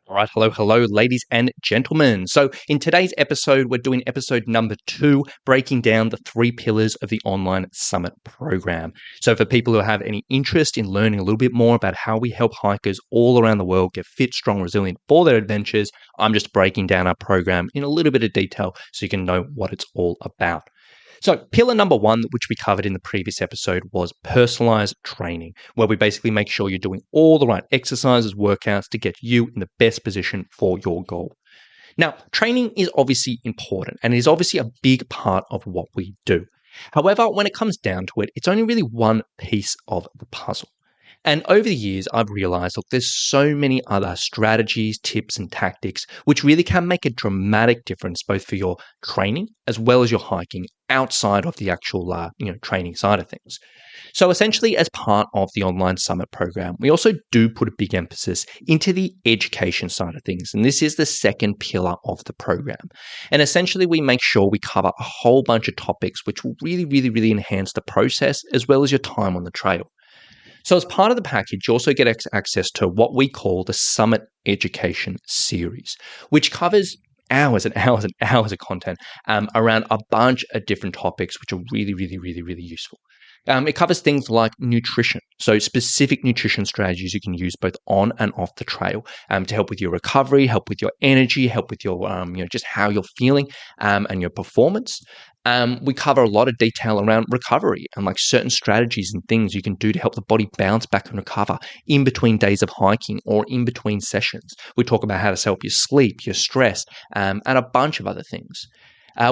All right, hello, ladies and gentlemen. So, in today's episode, we're doing episode number 2, breaking down the 3 pillars of the online summit program. So, for people who have any interest in learning a little bit more about how we help hikers all around the world get fit, strong, resilient for their adventures, I'm just breaking down our program in a little bit of detail so you can know what it's all about. So, pillar number 1, which we covered in the previous episode, was personalized training, where we basically make sure you're doing all the right exercises, workouts to get you in the best position for your goal. Now, training is obviously important and is obviously a big part of what we do. However, when it comes down to it, it's only really one piece of the puzzle. And over the years, I've realized, look, there's so many other strategies, tips, and tactics which really can make a dramatic difference both for your training as well as your hiking outside of the actual training side of things. So essentially, as part of the online summit program, we also do put a big emphasis into the education side of things. And this is the second pillar of the program. And essentially, we make sure we cover a whole bunch of topics which will really enhance the process as well as your time on the trail. So as part of the package, you also get access to what we call the Summit Education Series, which covers hours and hours and hours of content around a bunch of different topics, which are really useful. It covers things like nutrition, so specific nutrition strategies you can use both on and off the trail to help with your recovery, help with your energy, help with your just how you're feeling and your performance. We cover a lot of detail around recovery and like certain strategies and things you can do to help the body bounce back and recover in between days of hiking or in between sessions. We talk about how to help you sleep, your stress, and a bunch of other things.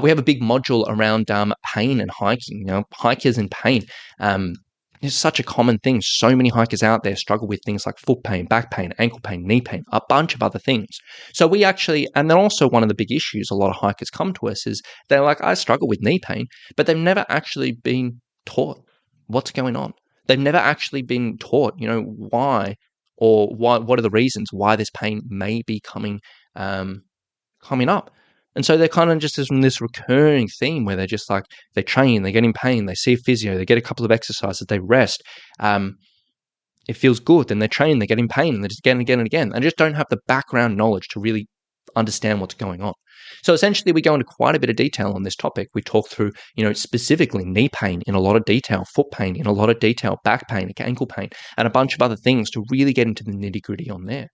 We have a big module around pain and hiking. Hikers in pain. It's such a common thing. So many hikers out there struggle with things like foot pain, back pain, ankle pain, knee pain, a bunch of other things. So we actually, and then also one of the big issues a lot of hikers come to us is they're like, I struggle with knee pain, but they've never actually been taught what's going on. They've never actually been taught, why or what are the reasons why this pain may be coming up. And so they're kind of just in this recurring theme where they're just like, they train, they get in pain, they see a physio, they get a couple of exercises, they rest. It feels good. Then they train, they get in pain, and they just again and again and again. And just don't have the background knowledge to really understand what's going on. So essentially, we go into quite a bit of detail on this topic. We talk through, specifically knee pain in a lot of detail, foot pain in a lot of detail, back pain, ankle pain, and a bunch of other things to really get into the nitty-gritty on there.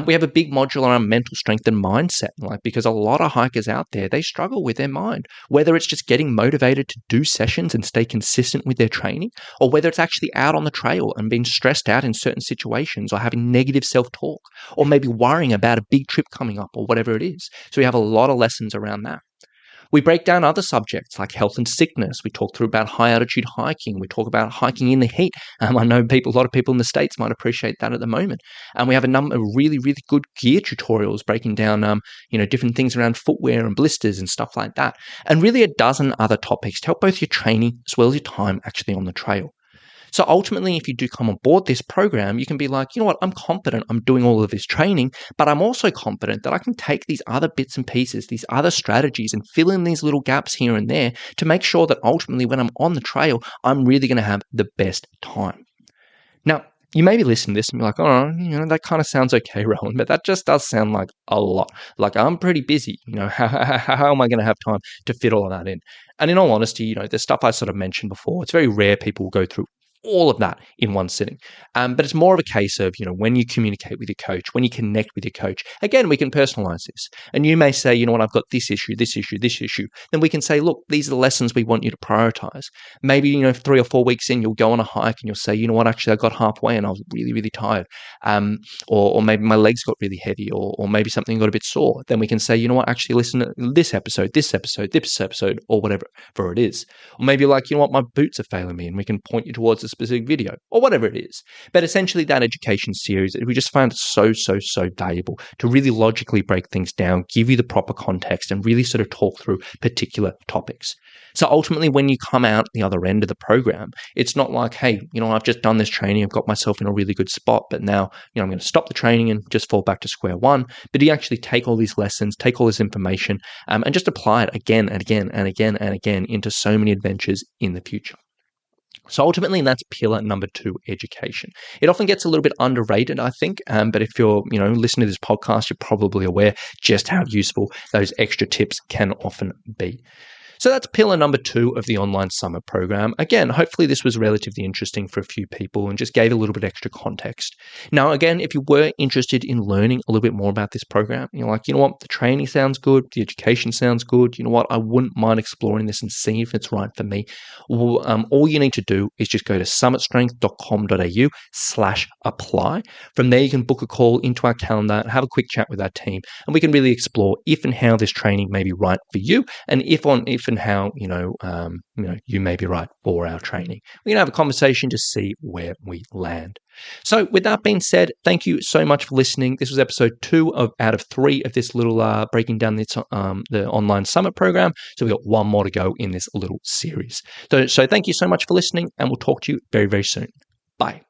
We have a big module around mental strength and mindset, because a lot of hikers out there, they struggle with their mind, whether it's just getting motivated to do sessions and stay consistent with their training, or whether it's actually out on the trail and being stressed out in certain situations or having negative self-talk, or maybe worrying about a big trip coming up or whatever it is. So we have a lot of lessons around that. We break down other subjects like health and sickness. We talk through about high altitude hiking. We talk about hiking in the heat. I know a lot of people in the States might appreciate that at the moment. And we have a number of really good gear tutorials breaking down, different things around footwear and blisters and stuff like that. And really a dozen other topics to help both your training as well as your time actually on the trail. So ultimately, if you do come on board this program, you can be like, you know what, I'm confident I'm doing all of this training, but I'm also confident that I can take these other bits and pieces, these other strategies, and fill in these little gaps here and there to make sure that ultimately when I'm on the trail, I'm really going to have the best time. Now, you may be listening to this and be like, oh, that kind of sounds okay, Rowan, but that just does sound like a lot. Like, I'm pretty busy. How am I going to have time to fit all of that in? And in all honesty, the stuff I sort of mentioned before, it's very rare people will go through all of that in one sitting. But it's more of a case of, when you communicate with your coach, when you connect with your coach, again, we can personalize this. And you may say, I've got this issue. Then we can say, look, these are the lessons we want you to prioritize. Maybe, 3 or 4 weeks in, you'll go on a hike and you'll say, actually, I got halfway and I was really tired. Or maybe my legs got really heavy or maybe something got a bit sore. Then we can say, actually listen to this episode, or whatever it is. Or maybe like, my boots are failing me, and we can point you towards a specific video or whatever it is. But essentially that education series, we just found it so valuable to really logically break things down, give you the proper context, and really sort of talk through particular topics. So ultimately, when you come out the other end of the program, it's not like, hey, I've just done this training, I've got myself in a really good spot, but now, I'm going to stop the training and just fall back to square one. But you actually take all these lessons, take all this information, and just apply it again and again and again and again into so many adventures in the future. So ultimately, that's pillar number 2, education. It often gets a little bit underrated, I think, but if you're, listening to this podcast, you're probably aware just how useful those extra tips can often be. So that's pillar number 2 of the online summit program. Again, hopefully this was relatively interesting for a few people and just gave a little bit extra context. Now, again, if you were interested in learning a little bit more about this program, you're like, you know what, the training sounds good, the education sounds good, you know what, I wouldn't mind exploring this and seeing if it's right for me. Well, all you need to do is just go to summitstrength.com.au/apply. From there, you can book a call into our calendar and have a quick chat with our team, and we can really explore if and how this training may be right for you, and if and how you may be right for our training. We can have a conversation to see where we land. So with that being said, thank you so much for listening. This was episode 2 out of 3 of this little breaking down the online summit program. So we've got one more to go in this little series. So thank you so much for listening, and we'll talk to you very, very soon. Bye.